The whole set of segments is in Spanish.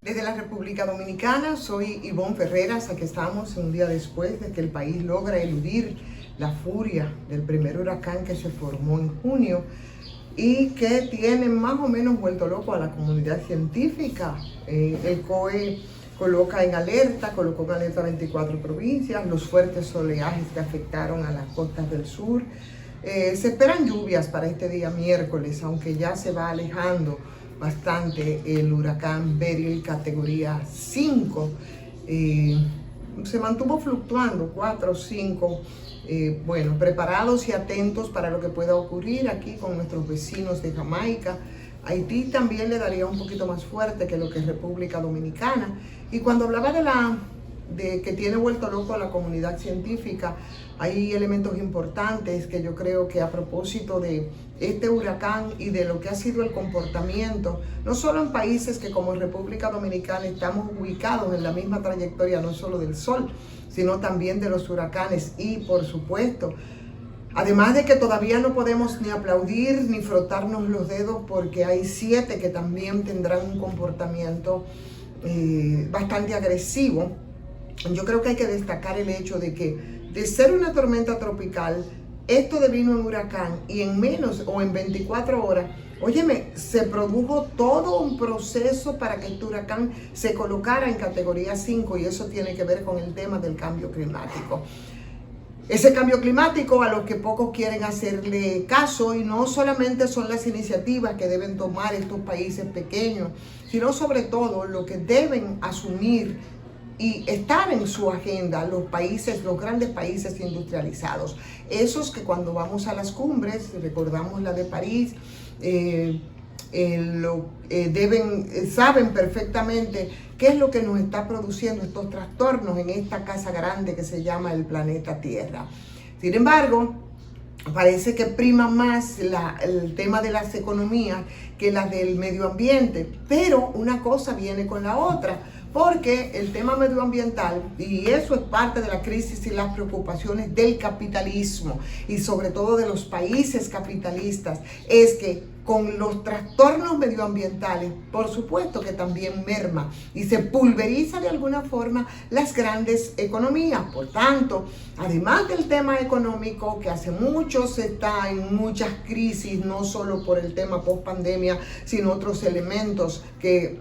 Desde la República Dominicana, soy Ivonne Ferreras. Aquí estamos un día después de que el país logra eludir la furia del primer huracán que se formó en junio y que tiene más o menos vuelto loco a la comunidad científica. El COE colocó en alerta 24 provincias, los fuertes oleajes que afectaron a las costas del sur. Se esperan lluvias para este día miércoles, aunque ya se va alejando bastante el huracán Beryl categoría 5. Se mantuvo fluctuando 4 o 5. Bueno, preparados y atentos para lo que pueda ocurrir aquí con nuestros vecinos de Jamaica. Haití también le daría un poquito más fuerte que lo que es República Dominicana. Y cuando hablaba de que tiene vuelto loco a la comunidad científica, hay elementos importantes que yo creo que a propósito de este huracán y de lo que ha sido el comportamiento, no solo en países que como República Dominicana estamos ubicados en la misma trayectoria, no solo del sol, sino también de los huracanes y por supuesto, además de que todavía no podemos ni aplaudir ni frotarnos los dedos porque hay 7 que también tendrán un comportamiento bastante agresivo. Yo creo que hay que destacar el hecho de que de ser una tormenta tropical, esto devino en huracán y en menos o en 24 horas, óyeme, se produjo todo un proceso para que este huracán se colocara en categoría 5 y eso tiene que ver con el tema del cambio climático. Ese cambio climático a los que pocos quieren hacerle caso, y no solamente son las iniciativas que deben tomar estos países pequeños, sino sobre todo lo que deben asumir y estar en su agenda los países, los grandes países industrializados. Esos que cuando vamos a las cumbres, recordamos la de París, saben perfectamente qué es lo que nos está produciendo estos trastornos en esta casa grande que se llama el planeta Tierra. Sin embargo, parece que prima más el tema de las economías que la del medio ambiente, pero una cosa viene con la otra, porque el tema medioambiental, y eso es parte de la crisis y las preocupaciones del capitalismo y sobre todo de los países capitalistas, es que con los trastornos medioambientales, por supuesto que también merma y se pulveriza de alguna forma las grandes economías. Por tanto, además del tema económico, que hace mucho se está en muchas crisis, no solo por el tema post-pandemia, sino otros elementos que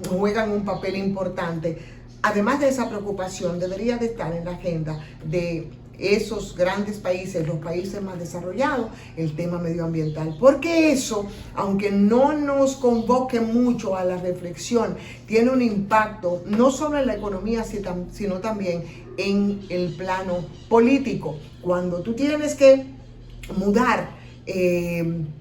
juegan un papel importante. Además de esa preocupación, debería de estar en la agenda de esos grandes países, los países más desarrollados, el tema medioambiental. Porque eso, aunque no nos convoque mucho a la reflexión, tiene un impacto no solo en la economía, sino también en el plano político. Cuando tú tienes que mudar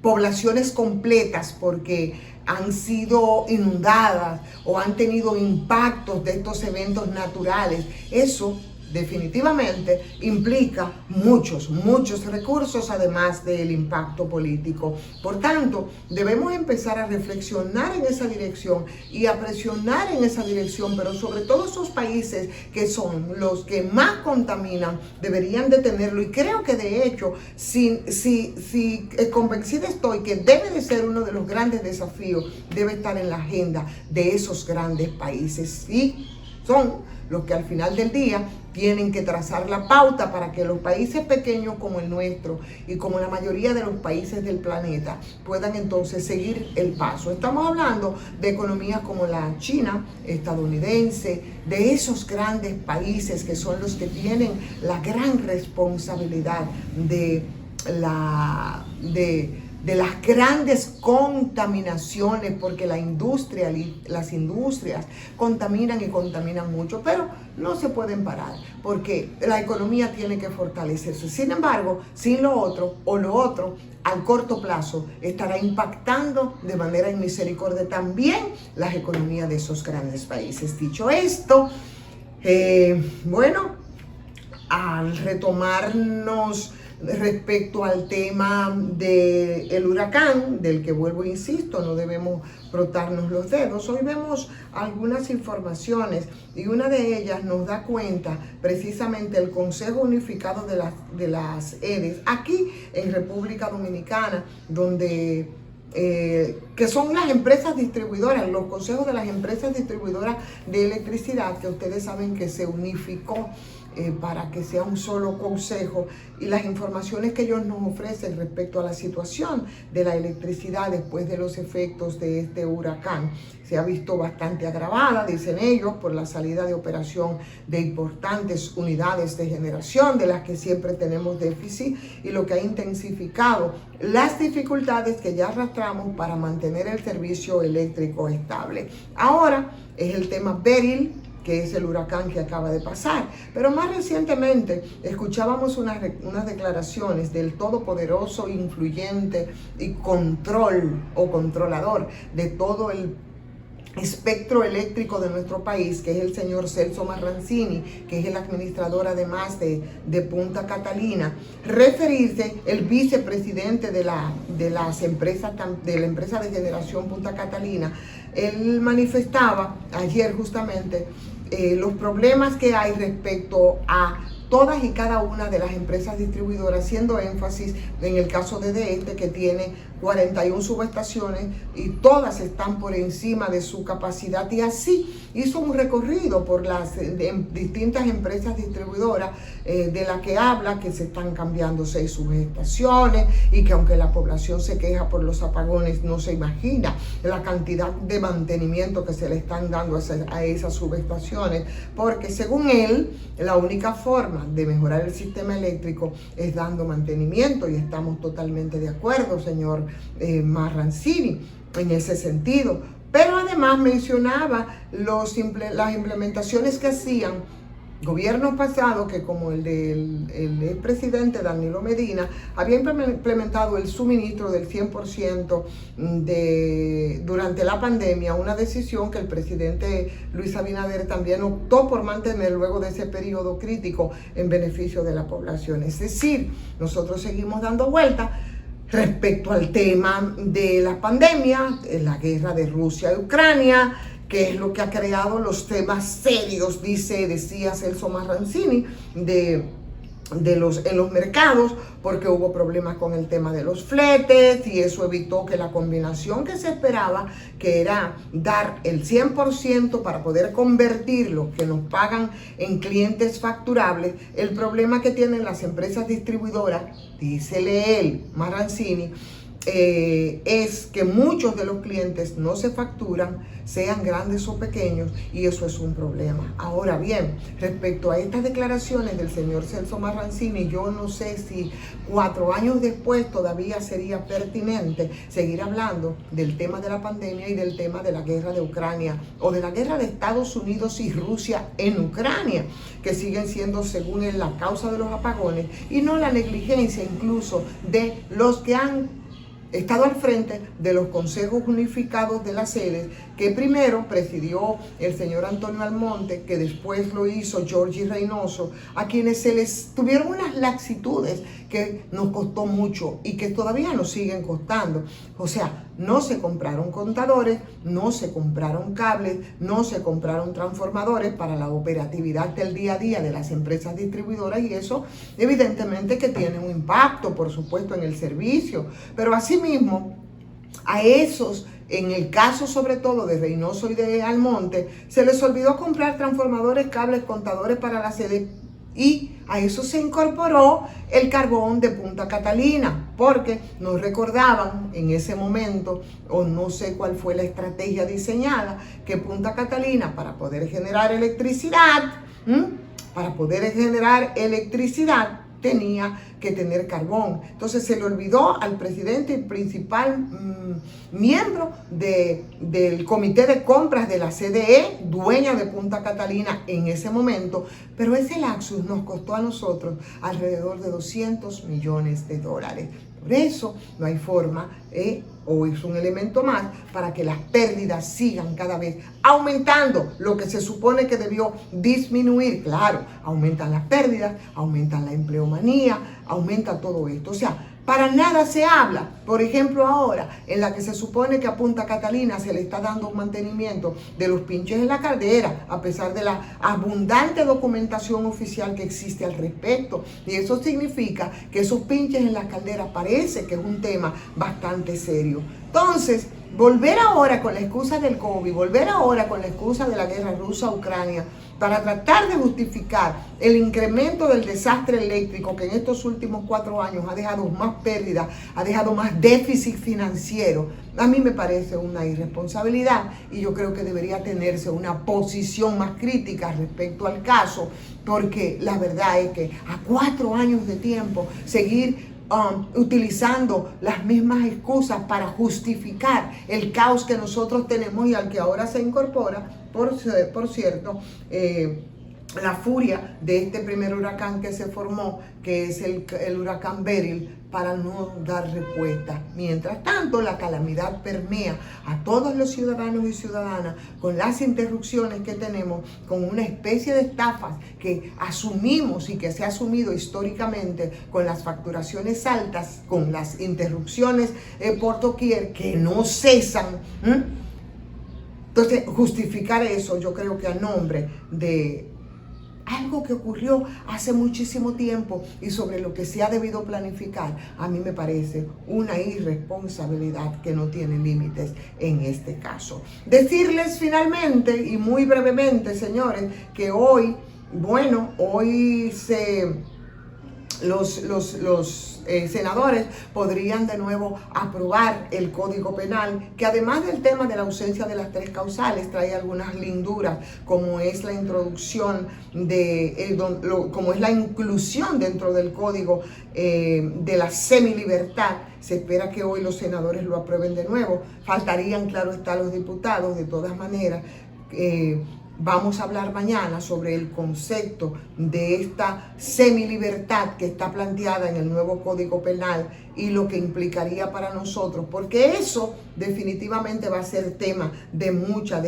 poblaciones completas porque han sido inundadas o han tenido impactos de estos eventos naturales, eso definitivamente implica muchos recursos, además del impacto político. Por tanto, debemos empezar a reflexionar en esa dirección y a presionar en esa dirección, pero sobre todo esos países que son los que más contaminan deberían de tenerlo, y creo que de hecho, convencida estoy que debe de ser uno de los grandes desafíos, debe estar en la agenda de esos grandes países, y son los que al final del día tienen que trazar la pauta para que los países pequeños como el nuestro y como la mayoría de los países del planeta puedan entonces seguir el paso. Estamos hablando de economías como la China, estadounidense, de esos grandes países que son los que tienen la gran responsabilidad de las grandes contaminaciones, porque las industrias contaminan y contaminan mucho, pero no se pueden parar porque la economía tiene que fortalecerse. Sin embargo, sin lo otro al corto plazo estará impactando de manera inmisericordia también las economías de esos grandes países. Dicho esto, bueno, al retomarnos Respecto al tema del huracán, del que vuelvo e insisto, no debemos frotarnos los dedos. Hoy vemos algunas informaciones y una de ellas nos da cuenta precisamente el Consejo Unificado de las EDES, aquí en República Dominicana, donde que son las empresas distribuidoras, los consejos de las empresas distribuidoras de electricidad, que ustedes saben que se unificó para que sea un solo consejo, y las informaciones que ellos nos ofrecen respecto a la situación de la electricidad después de los efectos de este huracán se ha visto bastante agravada, dicen ellos, por la salida de operación de importantes unidades de generación de las que siempre tenemos déficit, y lo que ha intensificado las dificultades que ya arrastramos para mantener el servicio eléctrico estable. Ahora es el tema Beryl, que es el huracán que acaba de pasar. Pero más recientemente escuchábamos unas declaraciones del todopoderoso, influyente y controlador de todo el espectro eléctrico de nuestro país, que es el señor Celso Marrancini, que es el administrador además de Punta Catalina, referirse, el vicepresidente de la empresa de generación Punta Catalina. Él manifestaba ayer justamente los problemas que hay respecto a todas y cada una de las empresas distribuidoras, haciendo énfasis en el caso de este, que tiene 41 subestaciones y todas están por encima de su capacidad, y así hizo un recorrido por las distintas empresas distribuidoras de las que habla, que se están cambiando 6 subestaciones, y que aunque la población se queja por los apagones, no se imagina la cantidad de mantenimiento que se le están dando a esas subestaciones, porque según él, la única forma de mejorar el sistema eléctrico es dando mantenimiento, y estamos totalmente de acuerdo, señor Marrancini, en ese sentido. Pero además mencionaba las implementaciones que hacían gobiernos pasados, que como el del expresidente Danilo Medina, había implementado el suministro del 100% durante la pandemia, una decisión que el presidente Luis Abinader también optó por mantener luego de ese periodo crítico en beneficio de la población. Es decir, nosotros seguimos dando vueltas respecto al tema de la pandemia, la guerra de Rusia y Ucrania, que es lo que ha creado los temas serios, decía Celso Marrancini, en los mercados, porque hubo problemas con el tema de los fletes, y eso evitó que la combinación que se esperaba, que era dar el 100% para poder convertir lo que nos pagan en clientes facturables. El problema que tienen las empresas distribuidoras, dícele él, Marrancini, es que muchos de los clientes no se facturan, sean grandes o pequeños, y eso es un problema. Ahora bien, respecto a estas declaraciones del señor Celso Marrancini, yo no sé si 4 años después todavía sería pertinente seguir hablando del tema de la pandemia y del tema de la guerra de Ucrania, o de la guerra de Estados Unidos y Rusia en Ucrania, que siguen siendo, según él, la causa de los apagones, y no la negligencia incluso de los que han estado al frente de los consejos unificados de las sedes, que primero presidió el señor Antonio Almonte, que después lo hizo Georgie Reynoso, a quienes se les tuvieron unas laxitudes que nos costó mucho y que todavía nos siguen costando. O sea, no se compraron contadores, no se compraron cables, no se compraron transformadores para la operatividad del día a día de las empresas distribuidoras, y eso evidentemente que tiene un impacto, por supuesto, en el servicio. Pero asimismo, a esos, en el caso sobre todo de Reynoso y de Almonte, se les olvidó comprar transformadores, cables, contadores para la sede, y a eso se incorporó el carbón de Punta Catalina, porque nos recordaban en ese momento, o no sé cuál fue la estrategia diseñada, que Punta Catalina, para poder generar electricidad, tenía que tener carbón. Entonces se le olvidó al presidente y principal miembro del comité de compras de la CDE, dueña de Punta Catalina en ese momento, pero ese lapsus nos costó a nosotros alrededor de $200 millones. Por eso no hay forma, o es un elemento más para que las pérdidas sigan cada vez aumentando, lo que se supone que debió disminuir. Claro, aumentan las pérdidas, aumentan la empleomanía, aumenta todo esto. O sea, para nada se habla, por ejemplo ahora, en la que se supone que a Punta Catalina se le está dando un mantenimiento de los pinches en la caldera, a pesar de la abundante documentación oficial que existe al respecto. Y eso significa que esos pinches en la caldera parece que es un tema bastante serio. Entonces, volver ahora con la excusa del COVID, volver ahora con la excusa de la guerra rusa-Ucrania, para tratar de justificar el incremento del desastre eléctrico que en estos últimos 4 años ha dejado más pérdidas, ha dejado más déficit financiero, a mí me parece una irresponsabilidad y yo creo que debería tenerse una posición más crítica respecto al caso, porque la verdad es que a 4 años de tiempo seguir utilizando las mismas excusas para justificar el caos que nosotros tenemos y al que ahora se incorpora, por cierto, la furia de este primer huracán que se formó, que es el huracán Beryl, para no dar respuesta. Mientras tanto, la calamidad permea a todos los ciudadanos y ciudadanas con las interrupciones que tenemos, con una especie de estafas que asumimos y que se ha asumido históricamente, con las facturaciones altas, con las interrupciones por doquier que no cesan. Entonces, justificar eso, yo creo que a nombre de algo que ocurrió hace muchísimo tiempo y sobre lo que se ha debido planificar, a mí me parece una irresponsabilidad que no tiene límites en este caso. Decirles finalmente y muy brevemente, señores, que hoy los senadores podrían de nuevo aprobar el Código Penal, que además del tema de la ausencia de las 3 causales, trae algunas linduras, como es la introducción como es la inclusión dentro del Código de la semilibertad. Se espera que hoy los senadores lo aprueben de nuevo. Faltarían, claro está, los diputados. De todas maneras, vamos a hablar mañana sobre el concepto de esta semilibertad que está planteada en el nuevo Código Penal y lo que implicaría para nosotros, porque eso definitivamente va a ser tema de mucha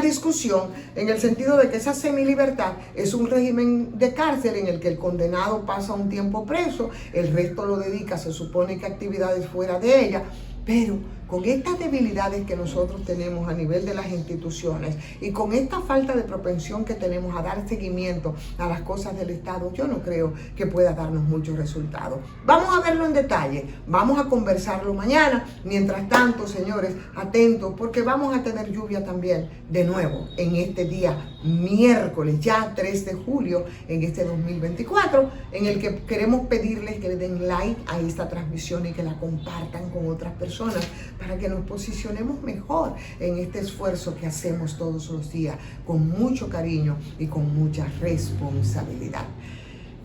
discusión, en el sentido de que esa semilibertad es un régimen de cárcel en el que el condenado pasa un tiempo preso, el resto lo dedica, se supone, que a actividades fuera de ella, pero con estas debilidades que nosotros tenemos a nivel de las instituciones y con esta falta de propensión que tenemos a dar seguimiento a las cosas del Estado, yo no creo que pueda darnos muchos resultados. Vamos a verlo en detalle, vamos a conversarlo mañana. Mientras tanto, señores, atentos, porque vamos a tener lluvia también de nuevo en este día miércoles, ya 3 de julio en este 2024, en el que queremos pedirles que le den like a esta transmisión y que la compartan con otras personas, para que nos posicionemos mejor en este esfuerzo que hacemos todos los días con mucho cariño y con mucha responsabilidad.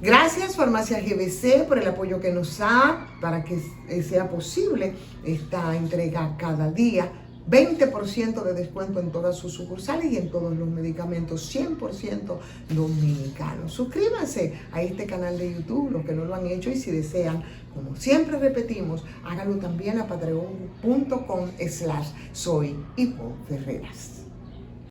Gracias Farmacia GBC por el apoyo que nos da para que sea posible esta entrega cada día. 20% de descuento en todas sus sucursales y en todos los medicamentos 100% dominicanos. Suscríbanse a este canal de YouTube, los que no lo han hecho, y si desean, como siempre repetimos, háganlo también a patreon.com/soyivonferreras.